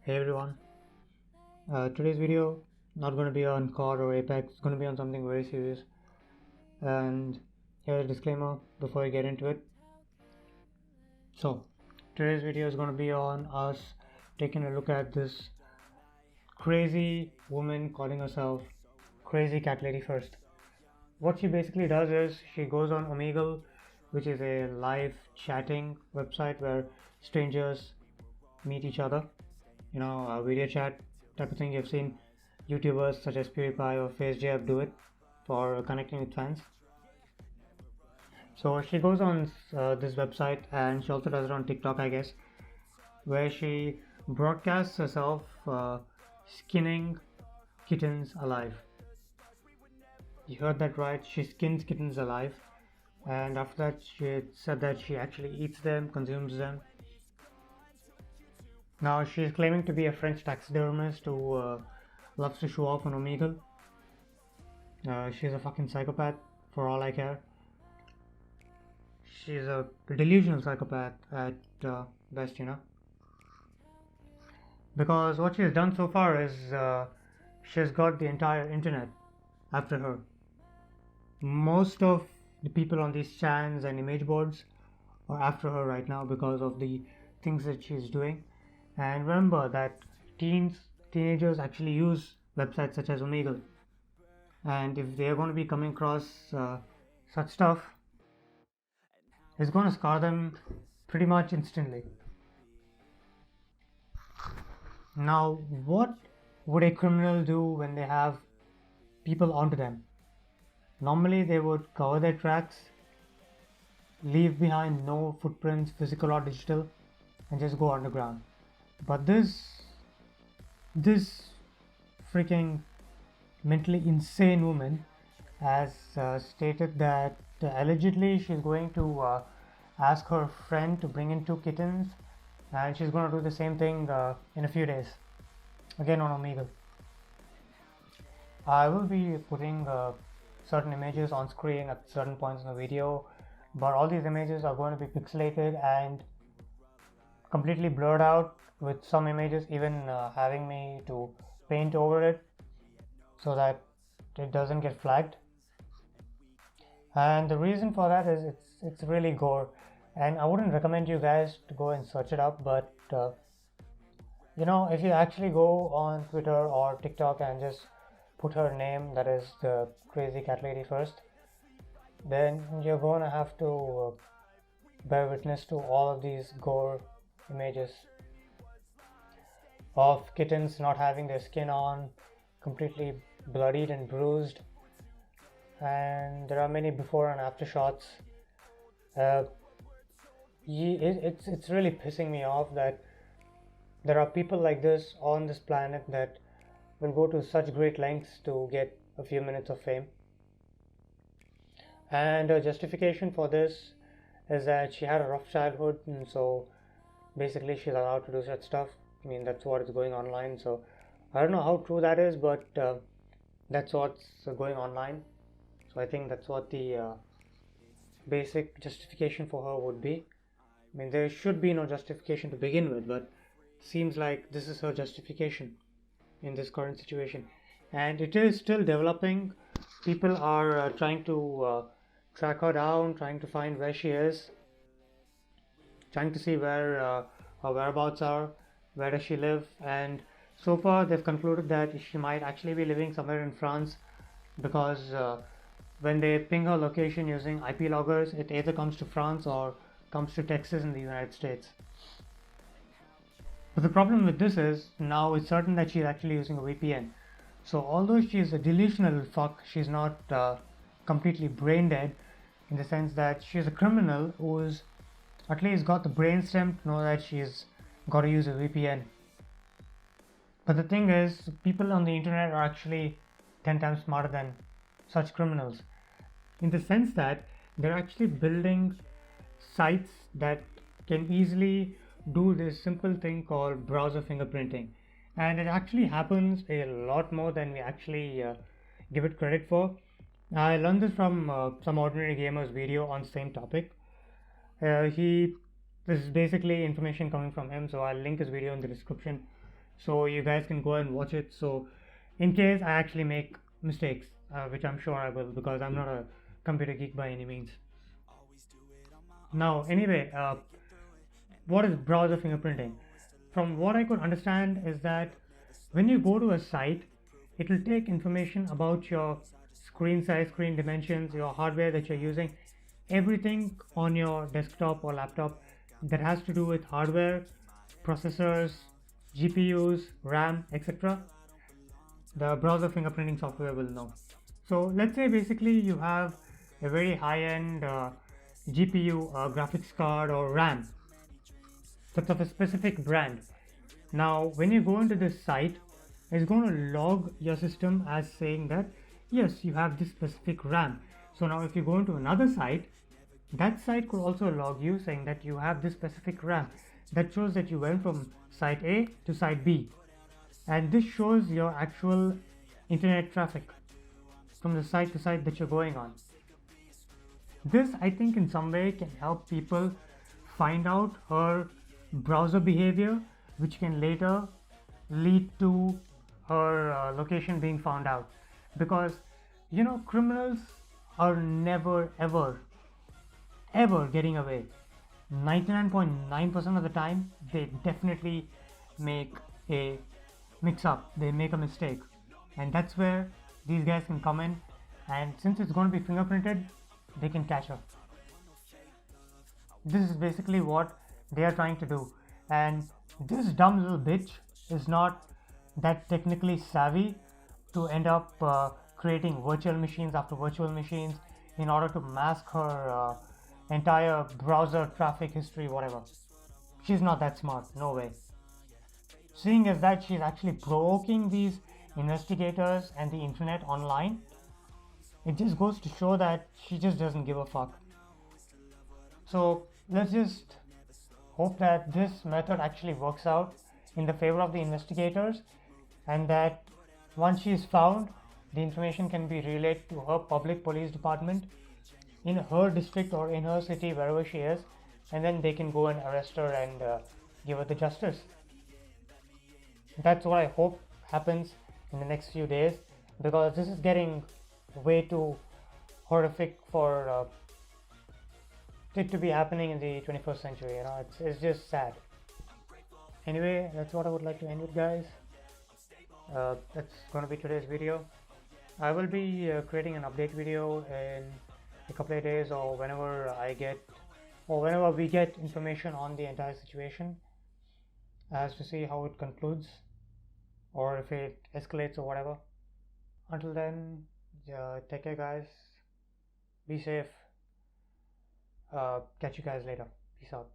Hey everyone, today's video not going to be on COD or Apex, it's going to be on something very serious. And here's a disclaimer before we get into it. So, today's video is going to be on us taking a look at this crazy woman calling herself Crazy Cat Lady First. What she basically does is she goes on Omegle, which is a live chatting website where strangers meet each other. Video chat type of thing. You've seen YouTubers such as PewDiePie or FaceJab do it for connecting with fans. So she goes on this website, and she also does it on TikTok, I guess, where she broadcasts herself skinning kittens alive. You heard that right, she skins kittens alive, and after that she said that she actually eats them, consumes them. Now she's claiming to be a French taxidermist who loves to show off on Omegle. She's a fucking psychopath for all I care. She's a delusional psychopath at best, because what she's done so far is she's got the entire internet after her. Most of the people on these chans and image boards are after her right now because of the things that she's doing. And remember that teenagers actually use websites such as Omegle, and if they are going to be coming across such stuff, it's going to scar them pretty much instantly. Now, what would a criminal do when they have people onto them? Normally they would cover their tracks, leave behind no footprints, physical or digital, and just go underground. But this freaking mentally insane woman has stated that allegedly she's going to ask her friend to bring in 2 kittens, and she's going to do the same thing in a few days, again on Omegle. I will be putting certain images on screen at certain points in the video, but all these images are going to be pixelated and completely blurred out, with some images even having me to paint over it so that it doesn't get flagged. And the reason for that is it's really gore, and I wouldn't recommend you guys to go and search it up, but if you actually go on Twitter or TikTok and just put her name, that is the Crazy Cat Lady First, then you're going to have to bear witness to all of these gore images of kittens not having their skin on, completely bloodied and bruised, and there are many before and after shots. It's really pissing me off that there are people like this on this planet that will go to such great lengths to get a few minutes of fame. And her justification for this is that she had a rough childhood, and so basically she's allowed to do such stuff. I mean, that's what is going online, so I don't know how true that is, but that's what's going online. So I think that's what the basic justification for her would be. I mean, there should be no justification to begin with, but seems like this is her justification in this current situation, and it is still developing. People are trying to track her down, trying to find where she is, trying to see where her whereabouts are, where does she live, and so far they've concluded that she might actually be living somewhere in France, because when they ping her location using IP loggers, it either comes to France or comes to Texas in the United States. But the problem with this is, now it's certain that she's actually using a VPN. So although she's a delusional fuck, she's not completely brain dead, in the sense that she's a criminal who's at least got the brainstem to know that she's got to use a VPN. But the thing is, people on the internet are actually 10 times smarter than such criminals, in the sense that they're actually building sites that can easily do this simple thing called browser fingerprinting, and it actually happens a lot more than we actually give it credit for. I learned this from some ordinary gamer's video on the same topic. This is basically information coming from him, so I'll link his video in the description. so you guys can go and watch it. So in case I actually make mistakes, which I'm sure I will, because I'm not a computer geek by any means. Now, anyway, what is browser fingerprinting? From what I could understand is that when you go to a site, it will take information about your screen size, screen dimensions, your hardware that you're using, everything on your desktop or laptop that has to do with hardware, processors, GPUs, RAM, etc. The browser fingerprinting software will know. So let's say basically you have a very high-end GPU, graphics card, or RAM that's of a specific brand. Now, when you go into this site, it's going to log your system as saying that yes, you have this specific RAM. So now, if you go into another site, that site could also log you saying that you have this specific RAM. That shows that you went from site A to site B, and this shows your actual internet traffic from the site to site that you're going on. This, I think, in some way can help people find out her browser behavior, which can later lead to her location being found out. Because criminals are never ever getting away. 99.9% of the time they definitely make a mix up, they make a mistake, and that's where these guys can come in, and since it's going to be fingerprinted, they can catch up. This is basically what they are trying to do, and this dumb little bitch is not that technically savvy to end up creating virtual machines after virtual machines in order to mask her entire browser traffic history, whatever. She's not that smart, no way. Seeing as that she's actually provoking these investigators and the internet online, it just goes to show that she just doesn't give a fuck. So let's just hope that this method actually works out in the favor of the investigators, and that once she is found, the information can be relayed to her public police department in her district or in her city, wherever she is, and then they can go and arrest her and give her the justice. That's what I hope happens in the next few days, because this is getting way too horrific for it to be happening in the 21st century. It's just sad. Anyway, that's what I would like to end with, guys. That's going to be today's video. I will be creating an update video in a couple of days, or whenever we get information on the entire situation, as to see how it concludes or if it escalates or whatever. Until then, take care, guys. Be safe. Catch you guys later. Peace out.